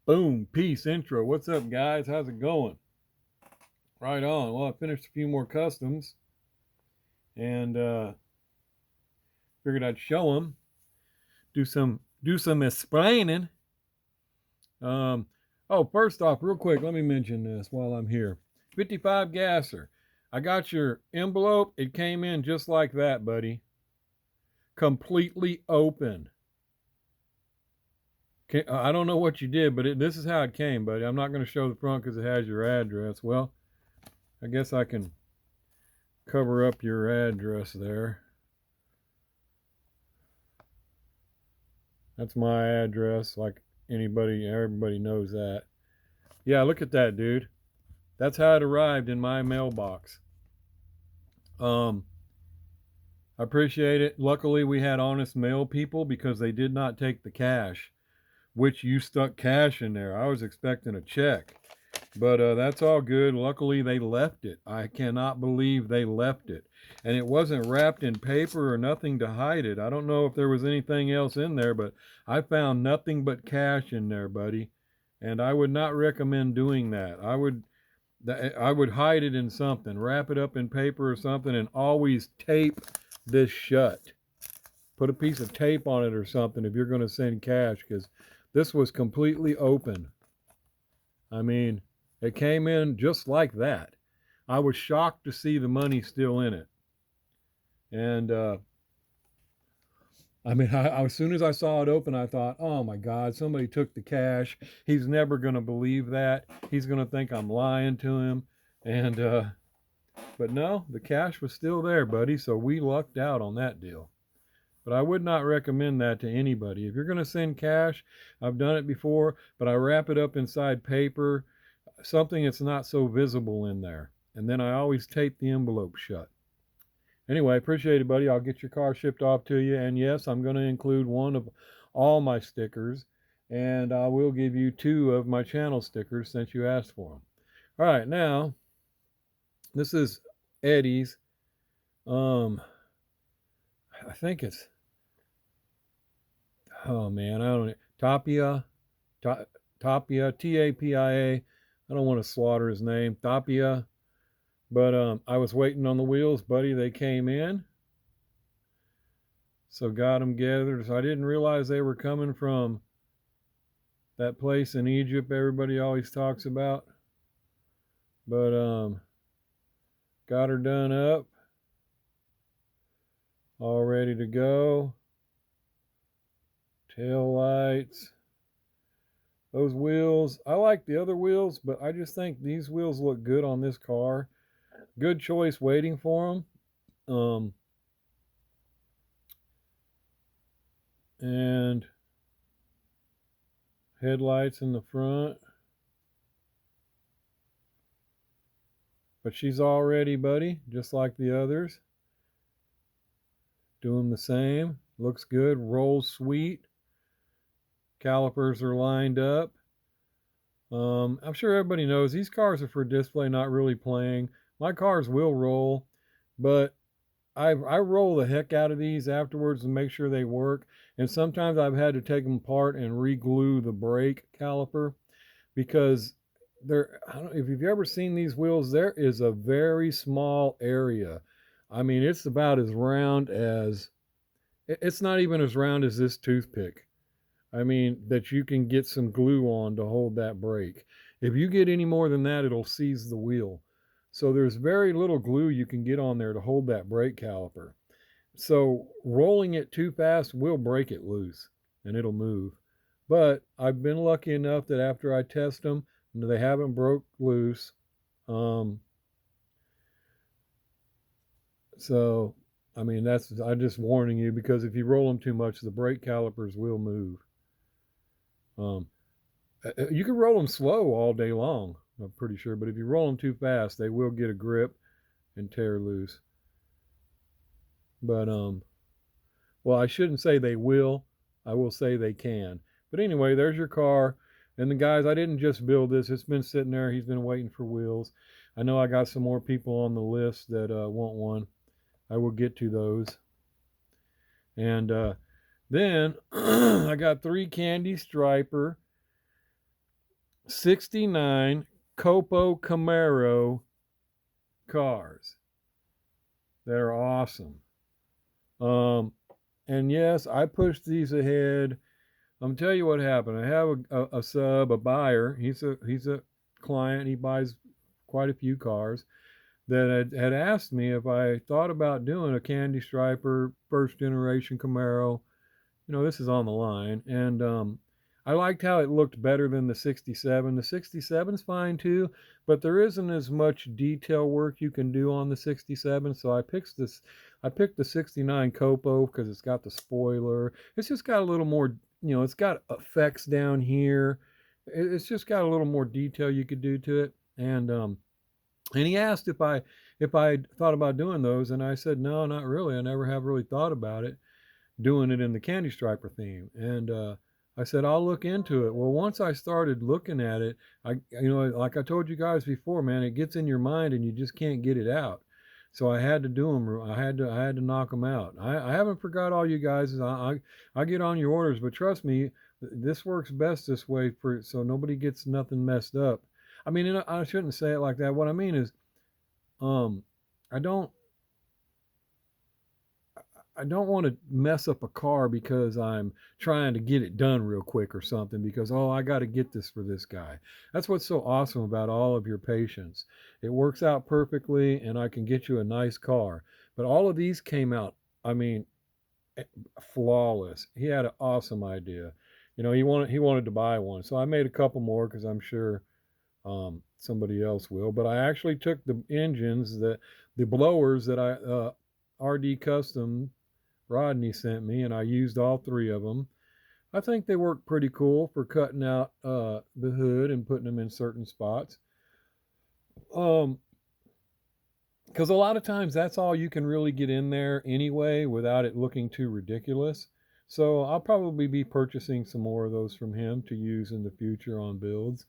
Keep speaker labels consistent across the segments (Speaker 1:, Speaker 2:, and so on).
Speaker 1: Boom, peace, intro. What's up, guys? How's it going? Right on. Well, I finished a few more customs and figured I'd show them, do some explaining. Um, oh, first off, real quick, let me mention this while I'm here. 55 gasser. I got your envelope. It came in just like that, buddy. Completely open. I don't know what you did, but this is how it came, buddy. I'm not going to show the front because it has your address. Well, I guess I can cover up your address there. That's my address, like everybody knows that. Yeah, look at that, dude. That's how it arrived in my mailbox. Um, I appreciate it. Luckily, we had honest mail people because they did not take the cash, which you stuck cash in there. I was expecting a check, but that's all good. Luckily, they left it. I cannot believe they left it. And it wasn't wrapped in paper or nothing to hide it. I don't know if there was anything else in there, but I found nothing but cash in there, buddy. And I would not recommend doing that. I would hide it in something, wrap it up in paper or something, and always tape this shut. Put a piece of tape on it or something if you're going to send cash, because this was completely open. I mean, it came in just like that. I was shocked to see the money still in it. And I mean, as soon as I saw it open, I thought, oh my God, somebody took the cash. He's never going to believe that. He's going to think I'm lying to him. And, but no, the cash was still there, buddy. So we lucked out on that deal. But I would not recommend that to anybody. If you're going to send cash, I've done it before, but I wrap it up inside paper, something that's not so visible in there. And then I always tape the envelope shut. Anyway, appreciate it, buddy. I'll get your car shipped off to you. And yes, I'm going to include one of all my stickers. And I will give you two of my channel stickers since you asked for them. All right, now, this is Eddie's. I think it's, oh man, I don't know. Tapia, Tapia, Tapia. I don't want to slaughter his name. Tapia. But I was waiting on the wheels, buddy. They came in. So got them gathered. So I didn't realize they were coming from that place in Egypt everybody always talks about. But got her done up. All ready to go. Tail lights. Those wheels, I like the other wheels, but I just think these wheels look good on this car. Good choice waiting for them. And headlights in the front. But she's all ready, buddy, just like the others. Doing the same. Looks good. Rolls sweet. Calipers are lined up. I'm sure everybody knows these cars are for display, not really playing. My cars will roll, but I roll the heck out of these afterwards to make sure they work. And sometimes I've had to take them apart and re-glue the brake caliper because I don't know if you've ever seen these wheels, there is a very small area. I mean, it's about as round as, it's not even as round as this toothpick. I mean, that you can get some glue on to hold that brake. If you get any more than that, it'll seize the wheel. So there's very little glue you can get on there to hold that brake caliper. So rolling it too fast will break it loose and it'll move. But I've been lucky enough that after I test them, they haven't broke loose. So, I mean, I'm just warning you because if you roll them too much, the brake calipers will move. Um, you can roll them slow all day long, I'm pretty sure, but if you roll them too fast, they will get a grip and tear loose. But well, I shouldn't say they will. I will say they can. But anyway, there's your car. And the guys, I didn't just build this. It's been sitting there. He's been waiting for wheels. I know I got some more people on the list that want one. I will get to those. And then I got 3 candy striper. '69 Copo Camaro cars that are awesome. Um, and yes, I pushed these ahead. I'm tell you what happened. I have a sub, a buyer. He's a client. He buys quite a few cars that had asked me if I thought about doing a candy striper first generation Camaro. This is on the line, and I liked how it looked better than the '67. The '67's fine too, but there isn't as much detail work you can do on the '67. So I picked the '69 Copo because it's got the spoiler. It's just got a little more, it's got effects down here. It's just got a little more detail you could do to it, and he asked if I thought about doing those, and I said no, not really. I never have really thought about it doing it in the candy striper theme. And I said, I'll look into it. Well, once I started looking at it, like I told you guys before, man, it gets in your mind and you just can't get it out. So I had to do them. I had to knock them out. I haven't forgot all you guys. I get on your orders, but trust me, this works best this way so nobody gets nothing messed up. I mean, I shouldn't say it like that. What I mean is, um, I don't I don't want to mess up a car because I'm trying to get it done real quick or something because, oh, I got to get this for this guy. That's what's so awesome about all of your patience. It works out perfectly and I can get you a nice car. But all of these came out, I mean, flawless. He had an awesome idea. He wanted to buy one. So I made a couple more because I'm sure somebody else will. But I actually took the engines, the blowers that RD Custom Rodney sent me, and I used all three of them. I think they work pretty cool for cutting out the hood and putting them in certain spots. Because a lot of times that's all you can really get in there anyway without it looking too ridiculous. So I'll probably be purchasing some more of those from him to use in the future on builds.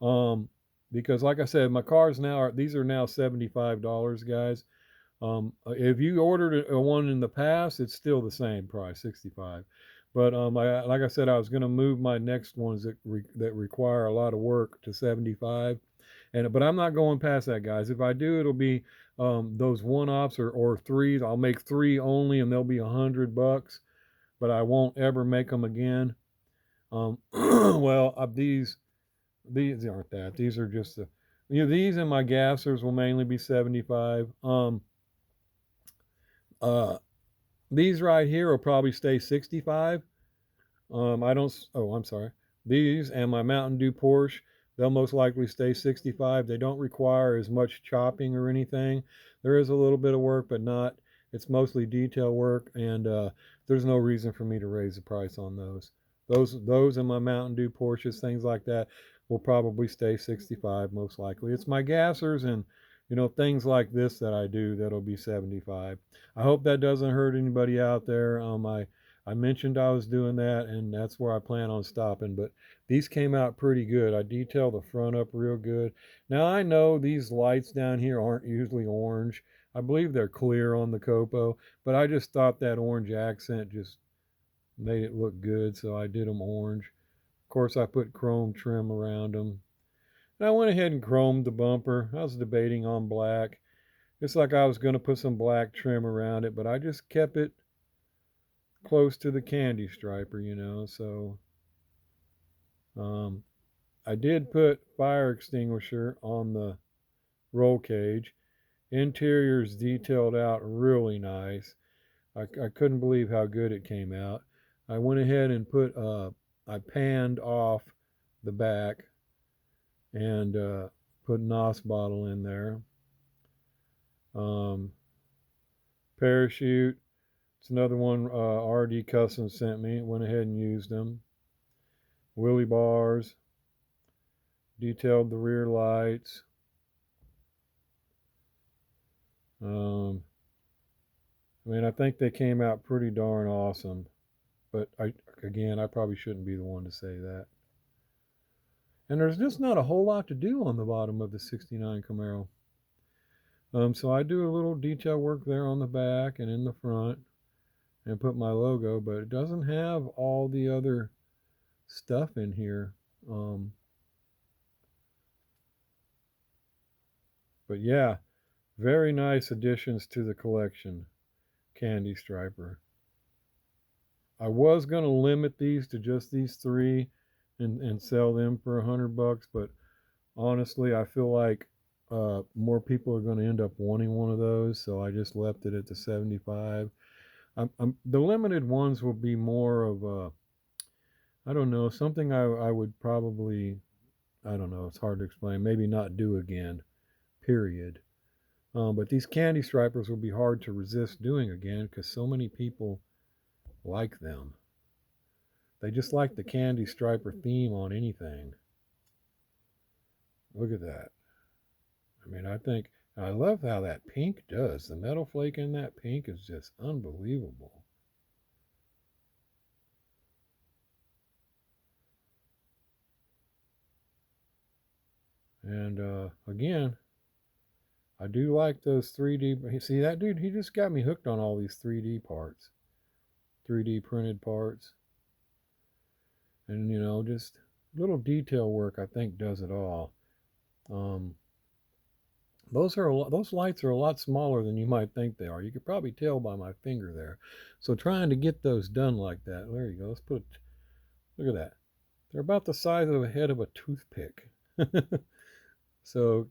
Speaker 1: Um, because like I said, my cars these are now $75, guys. If you ordered a one in the past, it's still the same price, 65. But like I said, I was going to move my next ones that require a lot of work to 75, but I'm not going past that, guys. If I do, it'll be those one-offs or threes. I'll make three only, and they'll be $100, but I won't ever make them again. Well, these aren't that. These are just these and my gassers will mainly be 75. Uh, these right here will probably stay 65. I don't, oh, I'm sorry. These and my Mountain Dew Porsche, they'll most likely stay 65. They don't require as much chopping or anything. There is a little bit of work, but not, it's mostly detail work, and there's no reason for me to raise the price on those. Those and my Mountain Dew Porsches, things like that, will probably stay 65 most likely. It's my gassers and things like this that I do that'll be 75. I hope that doesn't hurt anybody out there. I mentioned I was doing that, and that's where I plan on stopping. But these came out pretty good. I detailed the front up real good. Now I know these lights down here aren't usually orange. I believe they're clear on the Copo, but I just thought that orange accent just made it look good, so I did them orange. Of course, I put chrome trim around them. And I went ahead and chromed the bumper. I was debating on black. It's like I was going to put some black trim around it, but I just kept it close to the candy striper, so I did put fire extinguisher on the roll cage. Interior's detailed out really nice. I couldn't believe how good it came out. I went ahead and I panned off the back and put NOS bottle in there. Parachute, it's another one RD Custom sent me. Went ahead and used them. Wheelie bars, detailed the rear lights. I think they came out pretty darn awesome. But I probably shouldn't be the one to say that. And there's just not a whole lot to do on the bottom of the '69 Camaro. So I do a little detail work there on the back and in the front and put my logo, but it doesn't have all the other stuff in here. But yeah, very nice additions to the collection, Candy Striper. I was going to limit these to just these three and sell them for $100, but honestly, I feel like more people are going to end up wanting one of those, so I just left it at the 75. The limited ones will be more of a, I don't know, something I would probably, I don't know, it's hard to explain, maybe not do again, period. But these candy stripers will be hard to resist doing again because so many people like them. They just like the candy striper theme on anything. Look at that. I mean, I love how that pink does. The metal flake in that pink is just unbelievable. And again, I do like those 3D. See, that dude, he just got me hooked on all these 3D parts, 3D printed parts. And, just little detail work, I think, does it all. Um, those lights are a lot smaller than you might think they are. You could probably tell by my finger there. So trying to get those done like that. There you go. Look at that. They're about the size of the head of a toothpick. So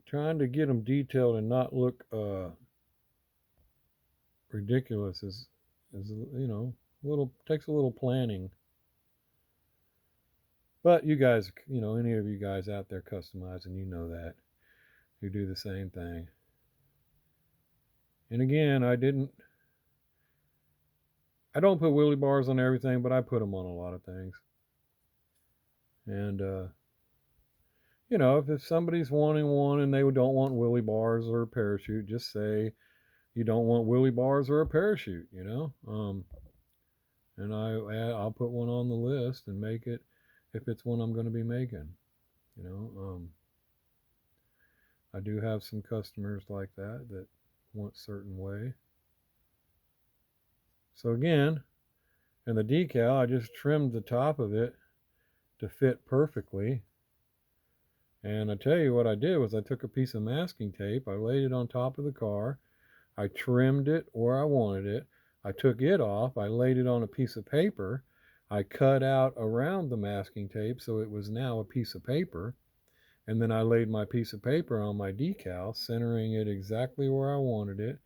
Speaker 1: trying to get them detailed and not look ridiculous is takes a little planning. But you guys, any of you guys out there customizing, you know that. You do the same thing. And again, I don't put wheelie bars on everything, but I put them on a lot of things. And if somebody's wanting one and they don't want wheelie bars or a parachute, just say you don't want wheelie bars or a parachute, and I'll put one on the list and make it if it's one I'm going to be making. You know, I do have some customers like that want a certain way. So again, and the decal, I just trimmed the top of it to fit perfectly. And I tell you what I did was I took a piece of masking tape, I laid it on top of the car, I trimmed it where I wanted it, I took it off, I laid it on a piece of paper, I cut out around the masking tape so it was now a piece of paper, and then I laid my piece of paper on my decal, centering it exactly where I wanted it,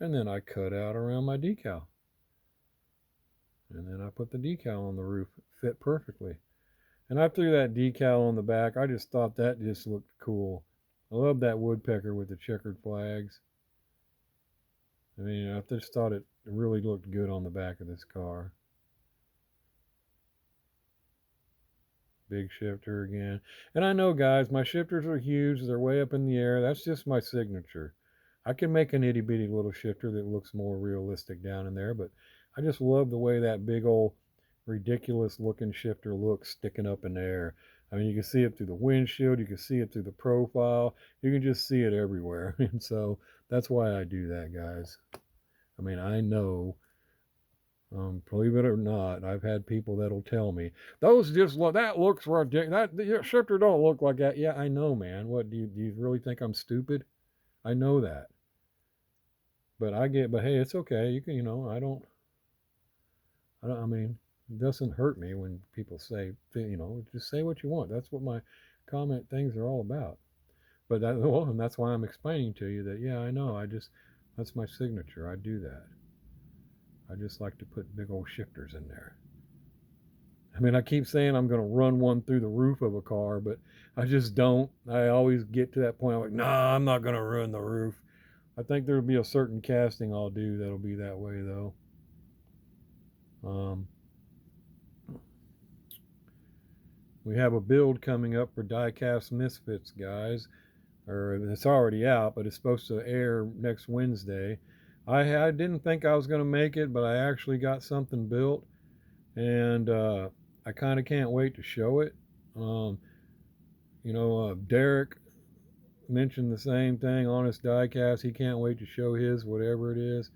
Speaker 1: and then I cut out around my decal. And then I put the decal on the roof, it fit perfectly. And I threw that decal on the back. I just thought that just looked cool. I love that woodpecker with the checkered flags. I mean, I just thought it really looked good on the back of this car. Big shifter again. And I know, guys, my shifters are huge. They're way up in the air. That's just my signature. I can make an itty bitty little shifter that looks more realistic down in there, but I just love the way that big old ridiculous looking shifter looks sticking up in the air. I mean, you can see it through the windshield, you can see it through the profile, you can just see it everywhere. And so that's why I do that, guys. I mean, I know, believe it or not, I've had people that'll tell me, those just look, that looks ridiculous. That shifter don't look like that. Yeah, I know, man. What, do you really think I'm stupid? I know that. But hey, it's okay. You can, I mean, it doesn't hurt me when people say, just say what you want. That's what my comment things are all about. But and that's why I'm explaining to you that, yeah, I know. That's my signature. I do that. I just like to put big old shifters in there. I mean, I keep saying I'm going to run one through the roof of a car, but I just don't. I always get to that point. I'm like, nah, I'm not going to ruin the roof. I think there'll be a certain casting I'll do that'll be that way, though. We have a build coming up for Diecast Misfits, guys. Or it's already out, but it's supposed to air next Wednesday. I didn't think I was going to make it, but I actually got something built, and I kind of can't wait to show it. Derek mentioned the same thing, Honest Diecast. He can't wait to show his, whatever it is.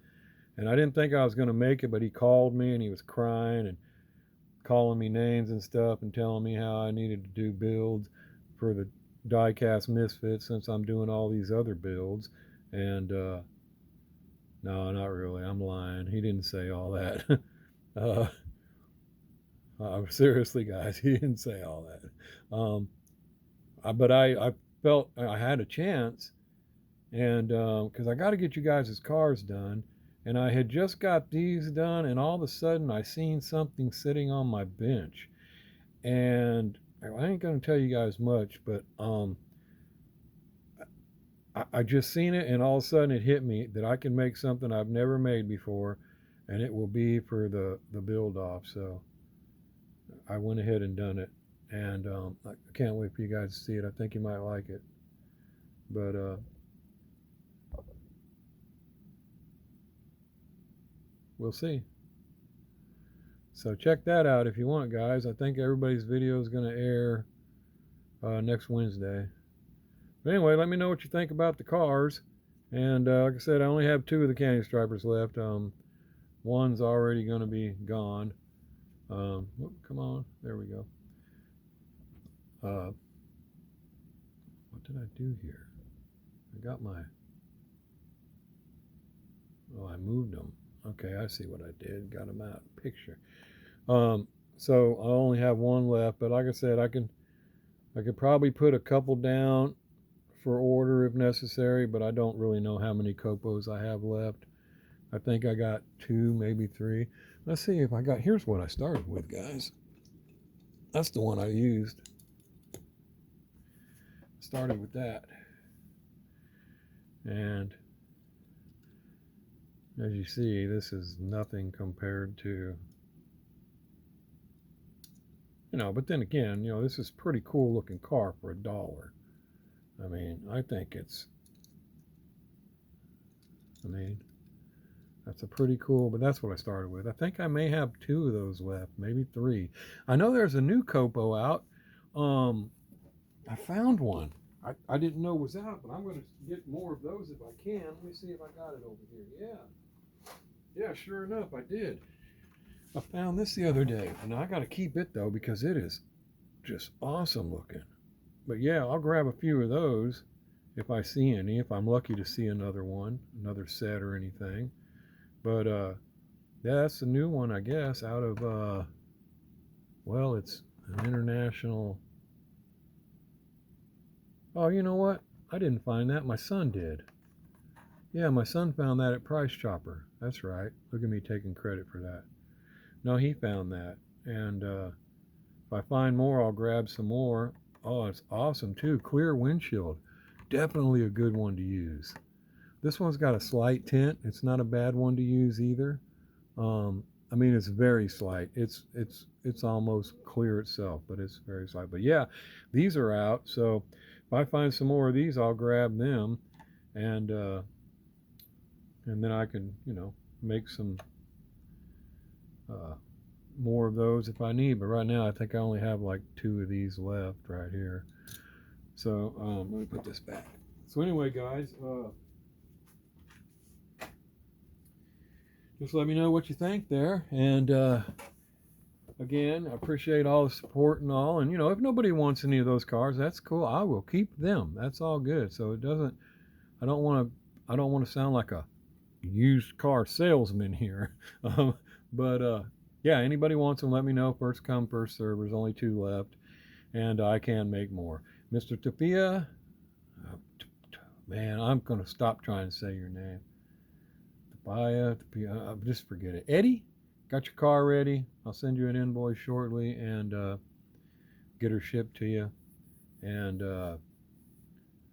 Speaker 1: And I didn't think I was going to make it, but he called me and he was crying and calling me names and stuff and telling me how I needed to do builds for die-cast misfit since I'm doing all these other builds. And no, not really. I'm lying. He didn't say all that. uh, Seriously, guys, he didn't say all that. But I felt I had a chance, and because I got to get you guys' cars done, and I had just got these done, and all of a sudden I seen something sitting on my bench, and I ain't gonna tell you guys much, but I just seen it, and all of a sudden it hit me that I can make something I've never made before, and it will be for the build off. So I went ahead and done it, and I can't wait for you guys to see it. I think you might like it, but we'll see. So check that out if you want, guys. I think everybody's video is going to air next Wednesday. But anyway, let me know what you think about the cars. And like I said, I only have 2 of the candy stripers left. One's already going to be gone. Come on, there we go. What did I do here? I got my... Oh, I moved them. Okay, I see what I did. Got them out. Picture. So I only have 1 left, but like I said, I could probably put a couple down for order if necessary, but I don't really know how many copos I have left. I think I got 2, maybe 3. Let's see if I got... Here's what I started with, guys. That's the one I used. Started with that. And as you see, this is nothing compared to... but then again, this is pretty cool looking car for $1. I mean, I think it's... that's a pretty cool, but that's what I started with. I think I may have 2 of those left, maybe 3. I know there's a new Copo out. I found one. I didn't know was out, but I'm going to get more of those if I can. Let me see if I got it over here. Yeah, sure enough, I did. I found this the other day, and I got to keep it though because it is just awesome looking. But yeah, I'll grab a few of those if I see any, if I'm lucky to see another one, another set or anything. But yeah, that's the new one, I guess, out of well, it's an international... Oh, you know what? I didn't find that. My son did. Yeah, my son found that at Price Chopper. That's right. Look at me taking credit for that. No, he found that. And if I find more, I'll grab some more. Oh, it's awesome too. Clear windshield. Definitely a good one to use. This one's got a slight tint. It's not a bad one to use either. I mean, it's very slight. It's almost clear itself, but it's very slight. But yeah, these are out. So if I find some more of these, I'll grab them, and then I can, make some more of those if I need. But right now, I think I only have like 2 of these left right here. So let me put this back. So anyway, guys, just let me know what you think there. And again, I appreciate all the support and all. And if nobody wants any of those cars, that's cool. I will keep them. That's all good. So it doesn't... I don't want to sound like a used car salesman here. But yeah, anybody wants them, let me know. First come, first serve. There's only 2 left, and I can make more. Mr. Tapia, man, I'm going to stop trying to say your name. Tapia, just forget it. Eddie, got your car ready. I'll send you an invoice shortly and get her shipped to you. And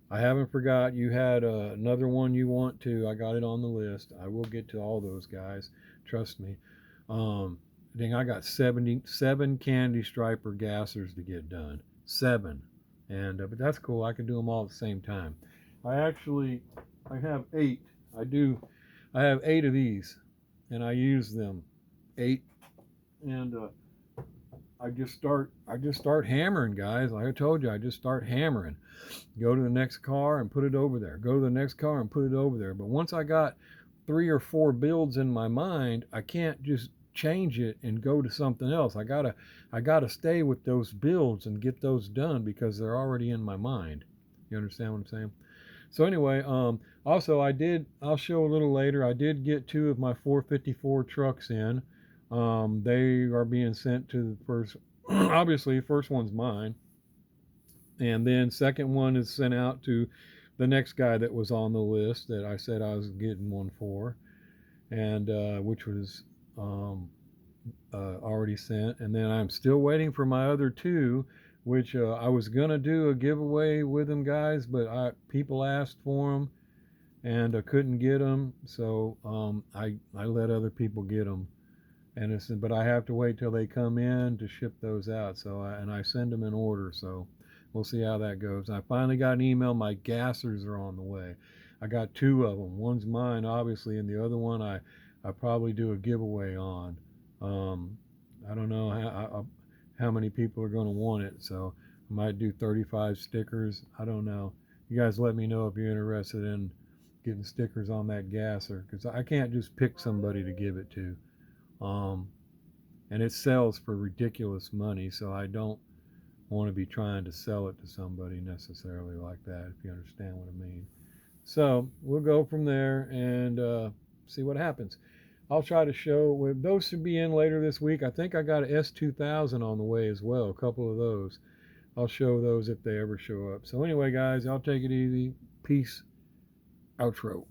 Speaker 1: I haven't forgot you had another one you want to. I got it on the list. I will get to all those guys. Trust me. I got 77 candy striper gassers to get done. 7. And but that's cool. I can do them all at the same time. I have 8. I have 8 of these, and I use them 8. And I just start hammering, guys. Like I told you, I just start hammering. Go to the next car and put it over there. Go to the next car and put it over there. But once I got 3 or 4 builds in my mind, I can't just change it and go to something else. I gotta stay with those builds and get those done because they're already in my mind. You understand what I'm saying? So anyway, also I'll show a little later. I did get 2 of my 454 trucks in. They are being sent to the first. Obviously, first one's mine, and then second one is sent out to the next guy that was on the list that I said I was getting one for, and which was already sent. And then I'm still waiting for my other 2, which I was gonna do a giveaway with them guys, but people asked for them and I couldn't get them, so I let other people get them. And it's, but I have to wait till they come in to ship those out. So I send them in order. So we'll see how that goes. I finally got an email. My gassers are on the way. I got 2 of them. One's mine, obviously, and the other one I probably do a giveaway on. I don't know how many people are going to want it. So I might do 35 stickers. I don't know. You guys let me know if you're interested in getting stickers on that gasser, because I can't just pick somebody to give it to. And it sells for ridiculous money, so I don't want to be trying to sell it to somebody necessarily like that, if you understand what I mean. So we'll go from there and see what happens. I'll try to show, those should be in later this week. I think I got an S2000 on the way as well, a couple of those. I'll show those if they ever show up. So anyway, guys, I'll take it easy. Peace. Outro.